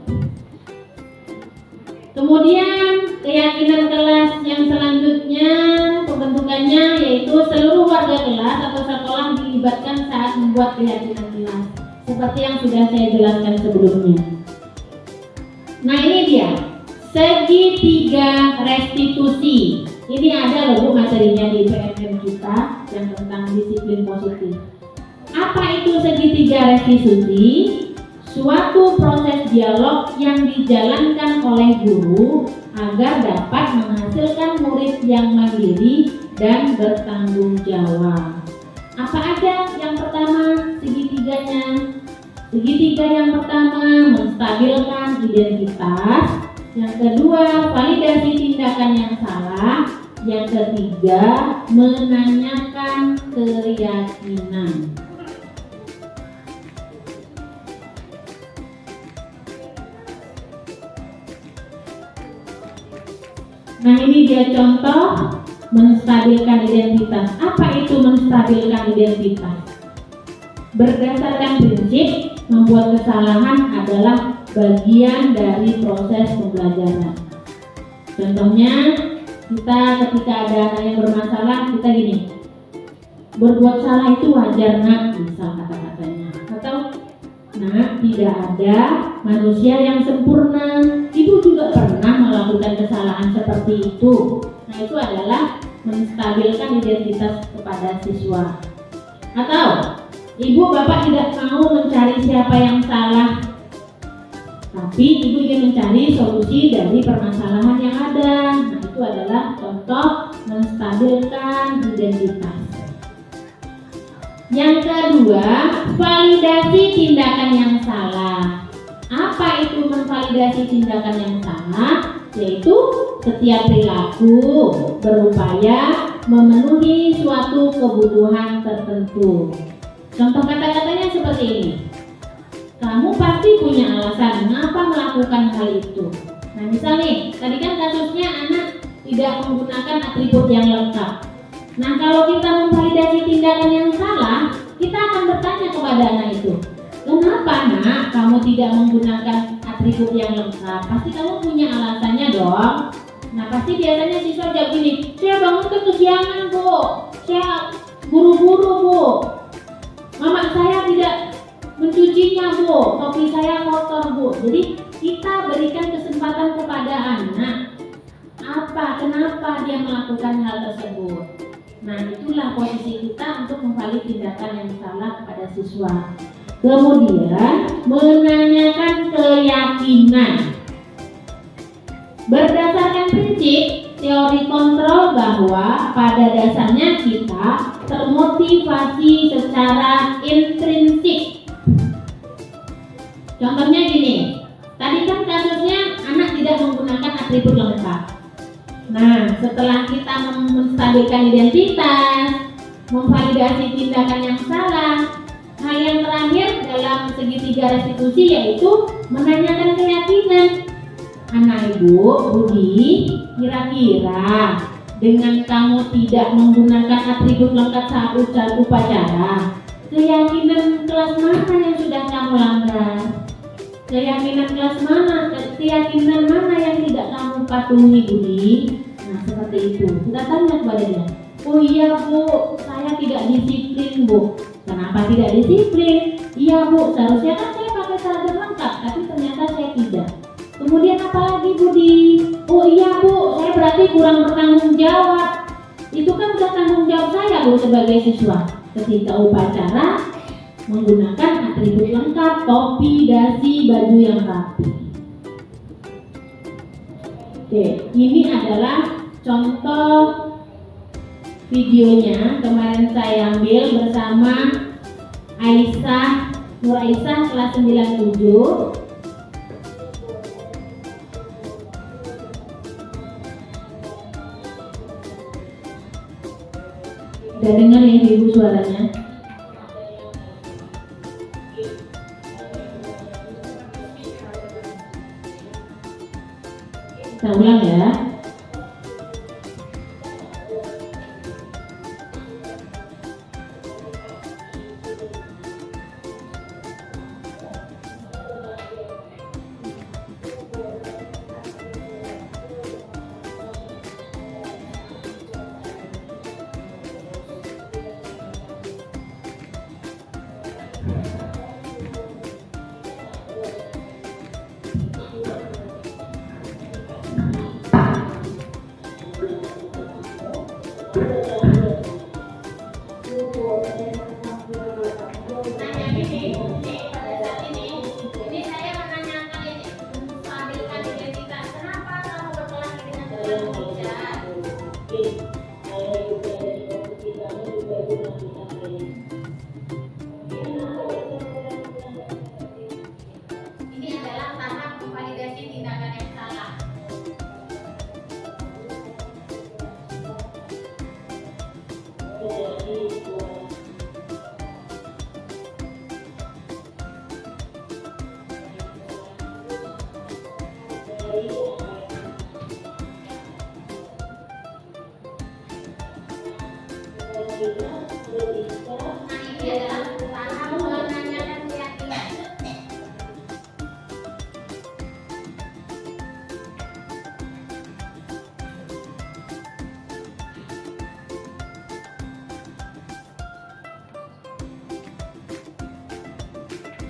Kemudian keyakinan kelas yang selanjutnya pembentukannya yaitu seluruh warga kelas atau sekolah dilibatkan saat membuat keyakinan kelas. Seperti yang sudah saya jelaskan sebelumnya. Nah ini dia, segitiga restitusi. Ini ada loh Bu materinya di PMM kita yang tentang disiplin positif. Apa itu segitiga restitusi? Suatu proses dialog yang dijalankan oleh guru agar dapat menghasilkan murid yang mandiri dan bertanggung jawab. Apa aja? Yang pertama, segitiganya. Segitiga yang pertama menstabilkan identitas, yang kedua validasi tindakan yang salah, yang ketiga menanyakan keyakinan. Nah ini dia contoh menstabilkan identitas. Apa itu menstabilkan identitas? Berdasarkan prinsip, membuat kesalahan adalah bagian dari proses pembelajaran. Contohnya, kita ketika ada anak yang bermasalah, kita gini, berbuat salah itu wajar nak, misal kata-katanya. Atau, nak, tidak ada manusia yang sempurna. Ibu juga pernah melakukan kesalahan seperti itu. Nah itu adalah menstabilkan identitas kepada siswa. Atau ibu bapak tidak mau mencari siapa yang salah, tapi ibu ingin mencari solusi dari permasalahan yang ada. Nah itu adalah contoh menstabilkan identitas. Yang kedua, validasi tindakan yang salah. Apa itu memvalidasi tindakan yang salah? Yaitu setiap perilaku berupaya memenuhi suatu kebutuhan tertentu. Contoh kata-katanya seperti ini. Kamu pasti punya alasan mengapa melakukan hal itu. Nah misal nih, tadi kan kasusnya anak tidak menggunakan atribut yang lengkap. Nah kalau kita memvalidasi tindakan yang salah, kita akan bertanya kepada anak itu, kenapa nak kamu tidak menggunakan atribut yang lengkap? Pasti kamu punya alasannya dong. Nah pasti biasanya siswa jawab gini, saya bangun kesiangan Bu, saya buru-buru Bu, mama saya tidak mencucinya Bu, topi saya kotor Bu. Jadi kita berikan kesempatan kepada anak, kenapa dia melakukan hal tersebut. Nah itulah posisi kita untuk memvalidasi tindakan yang salah kepada siswa. Kemudian menanyakan keyakinan. Berdasarkan prinsip, teori kontrol bahwa pada dasarnya kita termotivasi secara intrinsik. Contohnya gini, tadi kan kasusnya anak tidak menggunakan atribut lengkap. Nah, setelah kita menstabilkan identitas, memvalidasi tindakan yang salah, hal yang terakhir dalam segitiga restitusi yaitu menanyakan keyakinan. Anak ibu, Budi, kira-kira dengan kamu tidak menggunakan atribut lengkap saat upacara, keyakinan kelas mana yang sudah kamu langgar? Keyakinan kelas mana? Keyakinan mana yang tidak kamu patuhi, Budi? Nah, seperti itu. Kita tanya kepada dia. Oh iya Bu, saya tidak disiplin Bu. Kenapa tidak disiplin? Iya Bu, seharusnya kan saya pakai seragam lengkap, tapi ternyata saya tidak. Kemudian apa lagi Budi? Oh iya Bu, saya berarti kurang bertanggung jawab. Itu kan udah tanggung jawab saya Bu sebagai siswa. Ketika upacara menggunakan atribut lengkap, topi, dasi, baju yang rapi. Oke, ini adalah contoh videonya. Kemarin saya ambil bersama Aisyah, Nur Aisyah kelas 97. Udah dengar ya ibu suaranya? Kita ulang ya.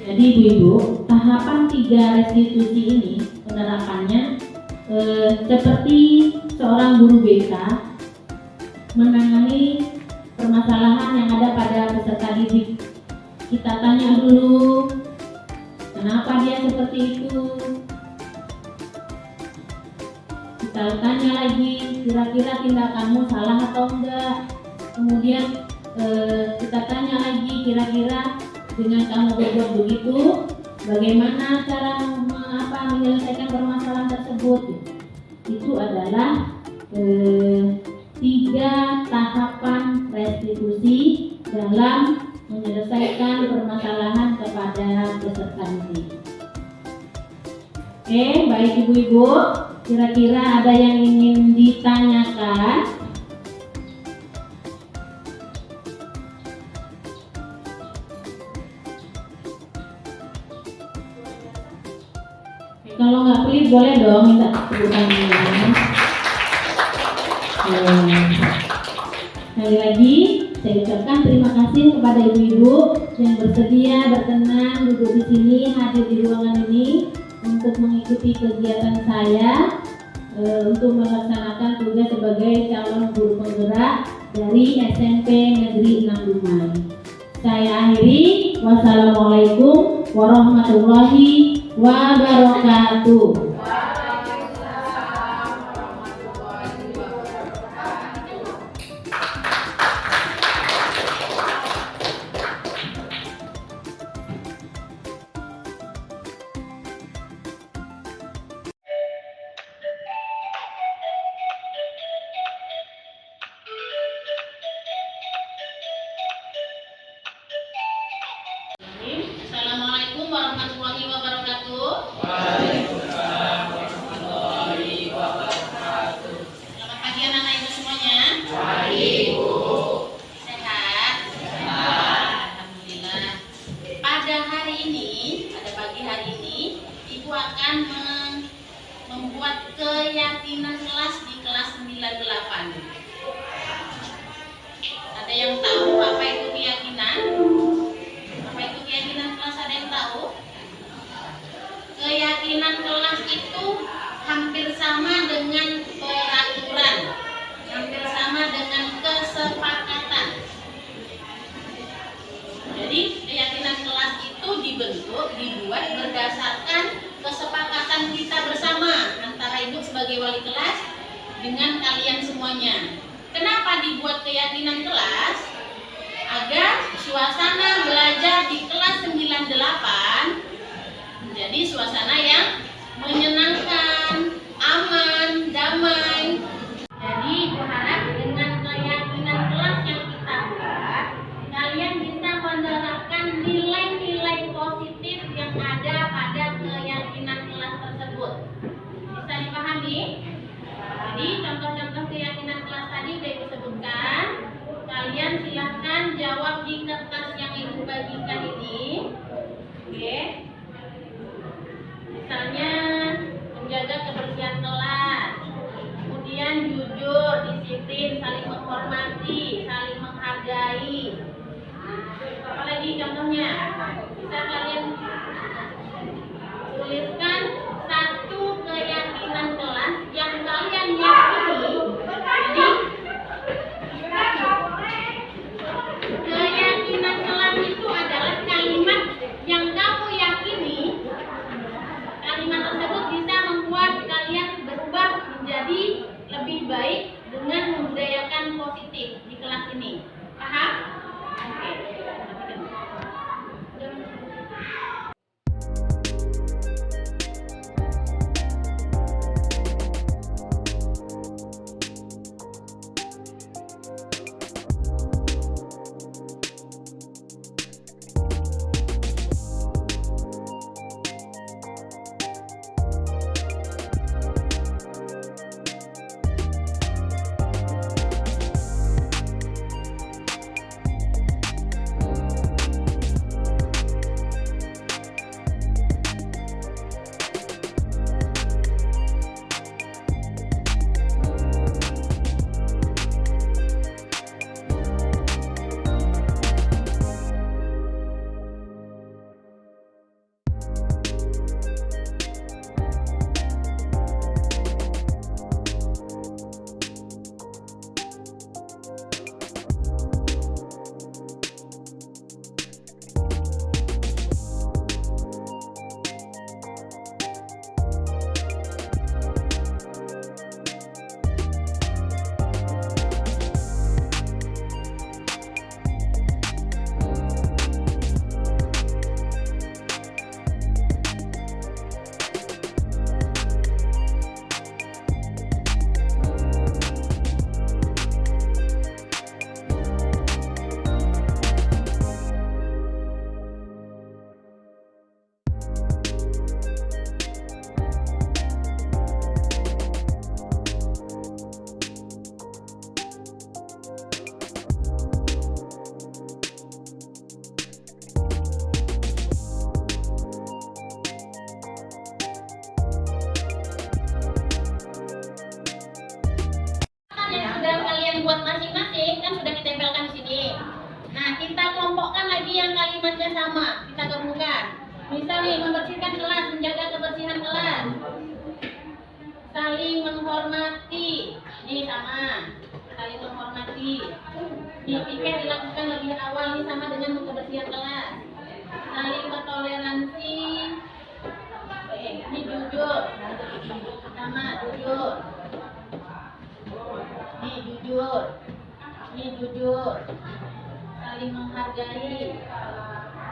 Jadi ibu-ibu, tahapan 3 restitusi ini penerapannya seperti seorang guru BK menangani permasalahan yang ada pada peserta didik. Kita tanya dulu, kenapa dia seperti itu? Kita tanya lagi, kira-kira tindakanmu salah atau enggak? Kemudian kita tanya lagi, kira-kira dengan kamu berbuat begitu, bagaimana cara menyelesaikan permasalahan tersebut? Itu adalah 3 tahapan restitusi dalam menyelesaikan permasalahan kepada peserta didik. Oke, baik ibu-ibu, kira-kira ada yang ingin ditanyakan? Kalau nggak pelit boleh dong minta tepuk tangan. Sekali lagi saya ucapkan terima kasih kepada ibu-ibu yang bersedia berkenan duduk di sini, hadir di ruangan ini untuk mengikuti kegiatan saya untuk melaksanakan tugas sebagai calon guru penggerak dari SMP Negeri 6 Dumai. Saya akhiri, wassalamualaikum warahmatullahi wabarakatuh. Ada yang tahu apa itu keyakinan? Apa itu keyakinan kelas? Ada yang tahu? Keyakinan kelas itu hampir sama dengan peraturan, hampir sama dengan kesepakatan. Jadi keyakinan kelas itu dibuat berdasarkan kesepakatan kita bersama antara ibu sebagai wali kelas dengan kalian semuanya. Kenapa dibuat keyakinan kelas? Agar suasana belajar di kelas 98 menjadi suasana yang menyenangkan, aman, damai. Jadi berharap dengan keyakinan kelas yang kita buat, kalian bisa menerapkan nilai-nilai positif yang ada pada keyakinan kelas tersebut. Bisa dipahami? Jadi contoh-contoh keyakinan kelas tadi sudah Ibu sebutkan. Kalian silahkan jawab di kertas yang Ibu bagikan ini. Oke. Misalnya menjaga kebersihan kelas, kemudian jujur, disiplin, saling menghormati, saling menghargai. Apalagi contohnya? Bisa kalian tuliskan satu keyakinan kelas yang kalian yakini. Jadi keyakinan kelas itu adalah kalimat yang kamu yakini. Kalimat tersebut bisa membuat kalian berubah menjadi lebih baik dengan membudayakan positif di kelas ini. Paham? Oke. Buat masing-masing kan sudah ditempelkan di sini. Nah, kita kelompokkan lagi yang kalimatnya sama, kita gabungkan. Misal nih, membersihkan kelas, menjaga kebersihan kelas, saling menghormati, ini sama, saling menghormati. Dipikir dilakukan lebih awal nih sama dengan kebersihan kelas, saling bertoleransi. Ini jujur, sama jujur. Ini jujur, saling menghargai,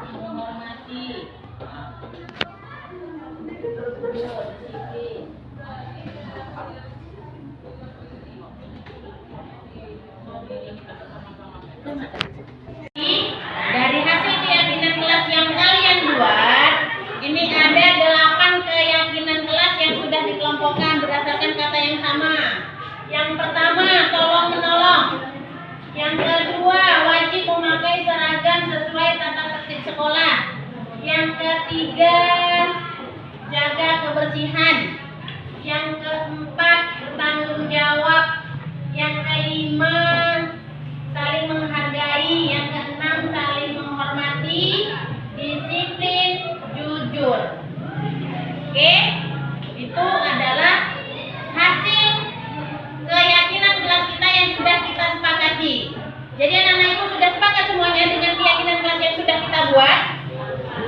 menghormati, jujur, disiplin. Dari hasil keyakinan kelas yang kalian buat, ini ada 8 keyakinan kelas yang sudah dikelompokkan berdasarkan kata yang sama. Yang pertama, tolong menolong. Yang kedua, wajib memakai seragam sesuai tata tertib sekolah. Yang ketiga, jaga kebersihan. Yang keempat, bertanggung jawab. Yang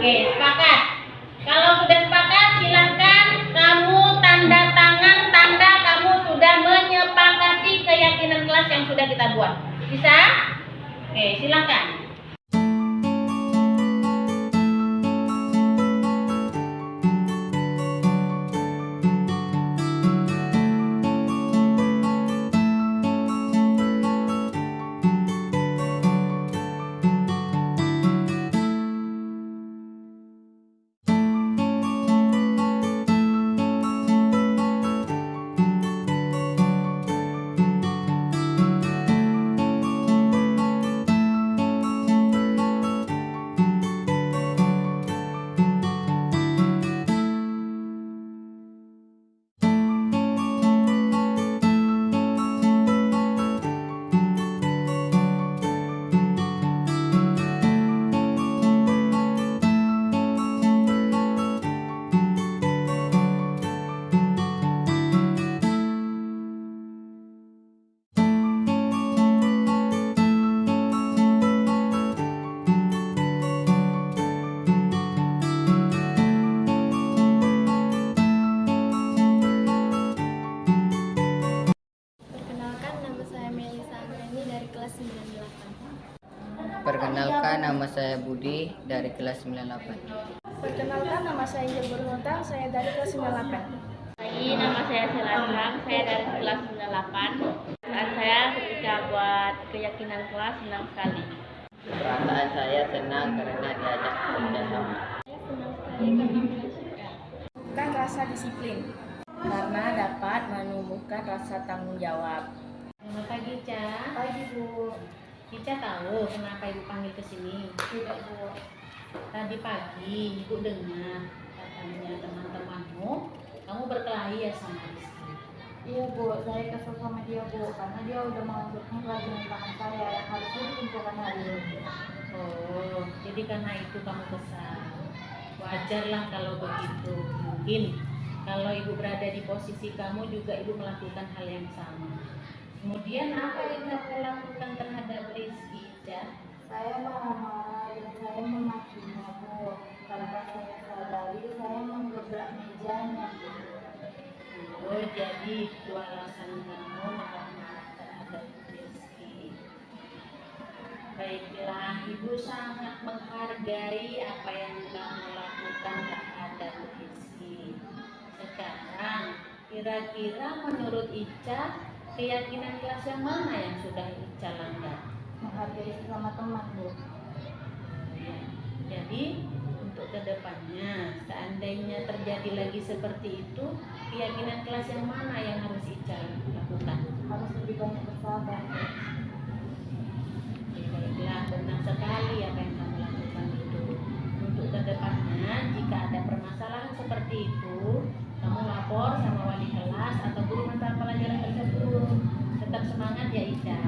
Oke, sepakat. Kalau sudah sepakat, silahkan kamu tanda tangan tanda kamu sudah menyepakati keyakinan kelas yang sudah kita buat. Bisa? Oke, silahkan. Perkenalkan, nama saya Melisa Anggreni dari kelas 98. Perkenalkan, nama saya Budi dari kelas 98. Perkenalkan, nama saya Injil Berhuntang, saya dari kelas 98. Hai, nama saya Silatang, saya dari kelas 98. Saat saya ketika buat keyakinan kelas senang sekali. Perasaan saya senang karena diajak kerjasama. Saya senang sekali karena belajar. Bukan rasa disiplin, karena dapat menumbuhkan rasa tanggung jawab. Selamat pagi, Ica. Pagi, Bu. Ica tahu kenapa Ibu panggil ke sini? Tidak, Bu. Tadi pagi Ibu dengar katanya teman-temanmu kamu berkelahi ya sama Rizky. Iya, Bu. Saya kesel sama dia, Bu. Karena dia udah menganggurkan pelajaran tangan saya yang harusnya dikumpulkan hari ini. Oh, jadi karena itu kamu kesal. Wajarlah kalau begitu. Mungkin kalau Ibu berada di posisi kamu juga Ibu melakukan hal yang sama. Kemudian apa yang kamu lakukan terhadap Rizky, Ica? Saya marah-marah dan saya memakinya, Bu. Karena saya sadari saya menggebrak mejanya. Oh, jadi itu alasan kamu marah-marah terhadap Rizky. Baiklah, Ibu sangat menghargai apa yang kamu lakukan terhadap Rizky. Sekarang, kira-kira menurut Ica, keyakinan kelas yang mana yang sudah Ica langgar? Menghargai sesama teman, Bu. Ya, jadi untuk kedepannya, seandainya terjadi lagi seperti itu, keyakinan kelas yang mana yang harus Ica lakukan? Harus lebih banyak bersabar, Bu. Baiklah, benar sekali apa yang kamu lakukan itu. Untuk kedepannya, jika ada permasalahan seperti itu, kamu lapor sama wali kelas atau guru mata pelajaran tersebut. Tetap semangat ya Ica.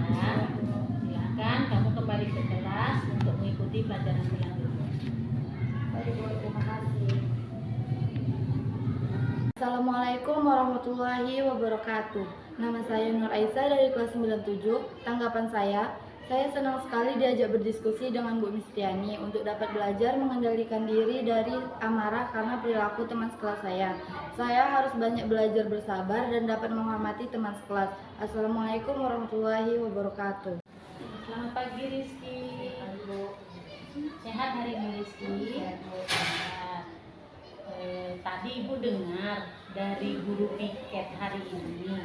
Silakan kamu kembali ke kelas untuk mengikuti pelajaran selanjutnya. Baik, Bu. Terima kasih. Assalamualaikum warahmatullahi wabarakatuh. Nama saya Nur Aisyah dari kelas 97. Tanggapan saya senang sekali diajak berdiskusi dengan Bu Mistiani untuk dapat belajar mengendalikan diri dari amarah karena perilaku teman sekelas saya. Saya harus banyak belajar bersabar dan dapat menghormati teman sekelas. Assalamualaikum warahmatullahi wabarakatuh. Selamat pagi Rizky. Sehat hari ini Rizky? Sehat. Tadi Ibu dengar dari guru piket hari ini,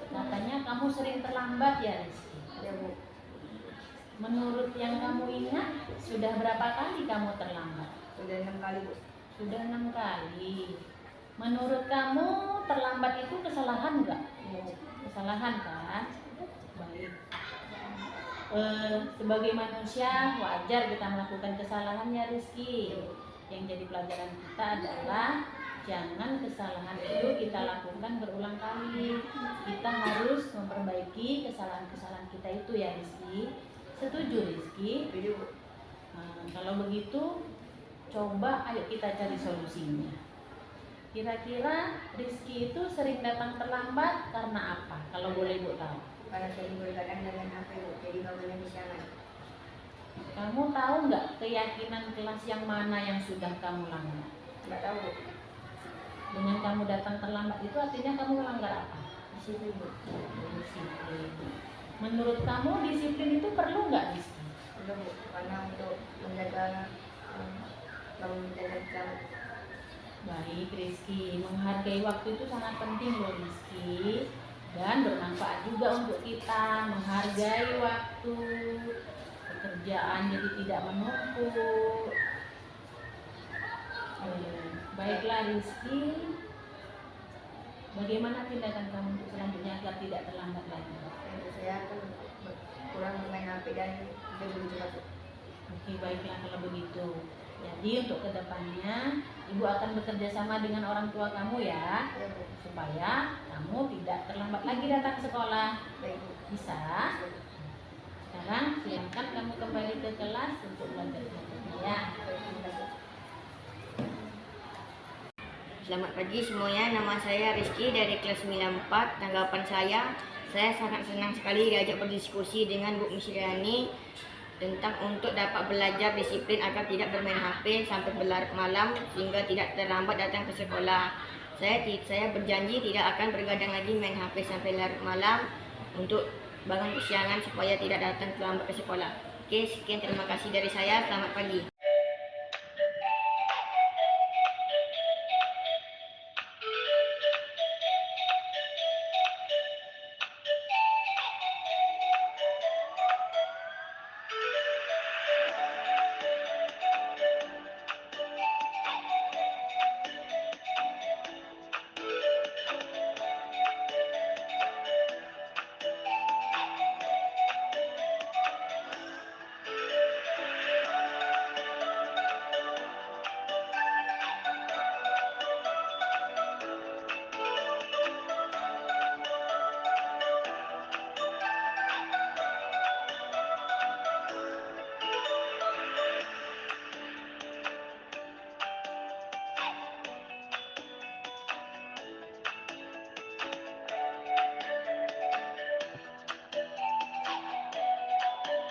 katanya kamu sering terlambat ya Rizky? Ya, Bu. Menurut yang kamu ingat, sudah berapa kali kamu terlambat? Sudah 6 kali, Bu. Sudah 6 kali. Menurut kamu terlambat itu kesalahan nggak? Kesalahan kan? Baik. Sebagai manusia wajar kita melakukan kesalahan ya Rizky. Yang jadi pelajaran kita adalah jangan kesalahan itu kita lakukan berulang kali. Kita harus memperbaiki kesalahan-kesalahan kita itu ya Rizky. Setuju Rizky? Nah, kalau begitu coba ayo kita cari solusinya. Kira-kira Rizky itu sering datang terlambat karena apa? Kalau boleh Ibu tahu. Karena saya diberitakan dengan HP, Bu, jadi nggak boleh di jalan. Kamu tahu nggak keyakinan kelas yang mana yang sudah kamu langgar? Nggak tahu Bu. Dengan kamu datang terlambat itu artinya kamu melanggar apa? Disiplin Bu. Disiplin. Menurut kamu disiplin itu perlu nggak Rizky? Perlu Bu, karena untuk menjaga lalu lintas. Baik Rizky, menghargai waktu itu sangat penting loh Rizky. Dan bermanfaat juga untuk kita menghargai waktu, pekerjaan jadi tidak menumpuk. Baiklah Rizky, bagaimana tindakan kamu untuk selanjutnya agar tidak terlambat lagi? Untuk saya kan kurang main HP dan berburu cepat Bu. Oke, baiklah kalau begitu. Jadi untuk kedepannya Ibu akan bekerja sama dengan orang tua kamu ya, Ya Bu. supaya kamu tidak terlambat lagi datang ke sekolah. Baik Bu. Bisa? Sekarang silakan kamu kembali ke kelas untuk belajar ya. Baik, terima kasih. Selamat pagi semuanya, nama saya Rizky dari kelas 94. Tanggapan saya sangat senang sekali diajak berdiskusi dengan Bu Misriani tentang untuk dapat belajar disiplin agar tidak bermain HP sampai berlarut malam sehingga tidak terlambat datang ke sekolah. Saya berjanji tidak akan bergadang lagi main HP sampai larut malam untuk bangun kesiangan supaya tidak datang terlambat ke sekolah. Oke, sekian terima kasih dari saya. Selamat pagi.